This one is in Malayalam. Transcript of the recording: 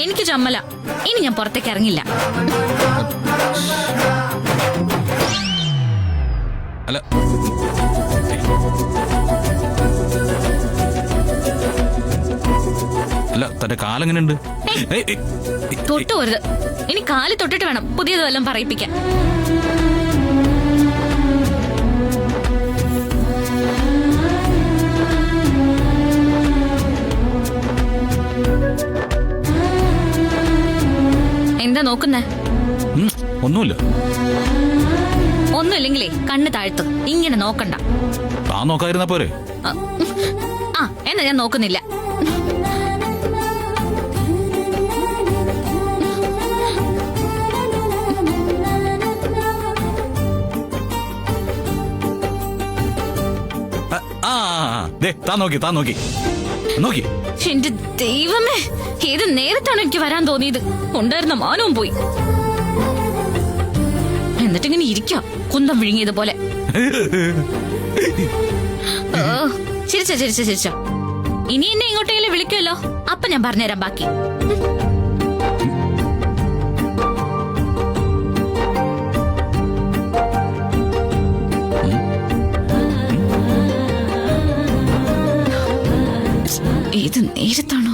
എനിക്ക് ചമ്മല. ഇനി ഞാൻ പുറത്തേക്ക് ഇറങ്ങില്ല. അല്ല അല്ല തന്റെ കാലെങ്ങനെയുണ്ട്? തൊട്ടു പോരുത്. ഇനി കാല് തൊട്ടിട്ട് വേണം പുതിയത് വല്ലതും പറയിപ്പിക്കാൻ. എന്താ നോക്കുന്നേ? ഒന്നുമില്ല. ഒന്നുമില്ലെങ്കിലേ കണ്ണ് താഴ്ത്ത്. ഇങ്ങനെ നോക്കണ്ട. താൻ നോക്കാതിരുന്ന പോരെ? ആ എന്നാ ഞാൻ നോക്കുന്നില്ല. താൻ നോക്കി. എന്റെ ദൈവമേ, ഏത് നേരത്താണ് എനിക്ക് വരാൻ തോന്നിയത്? ഉണ്ടായിരുന്ന മാനവും പോയി. എന്നിട്ടിങ്ങനെ ഇരിക്കാം കുന്തം വിഴുങ്ങിയതുപോലെ. ചിരിച്ച ഇനി എന്നെ ഇങ്ങോട്ടെങ്കിലും വിളിക്കുമല്ലോ, അപ്പൊ ഞാൻ പറഞ്ഞുതരാം ബാക്കി. ഏത് നേരത്താണോ?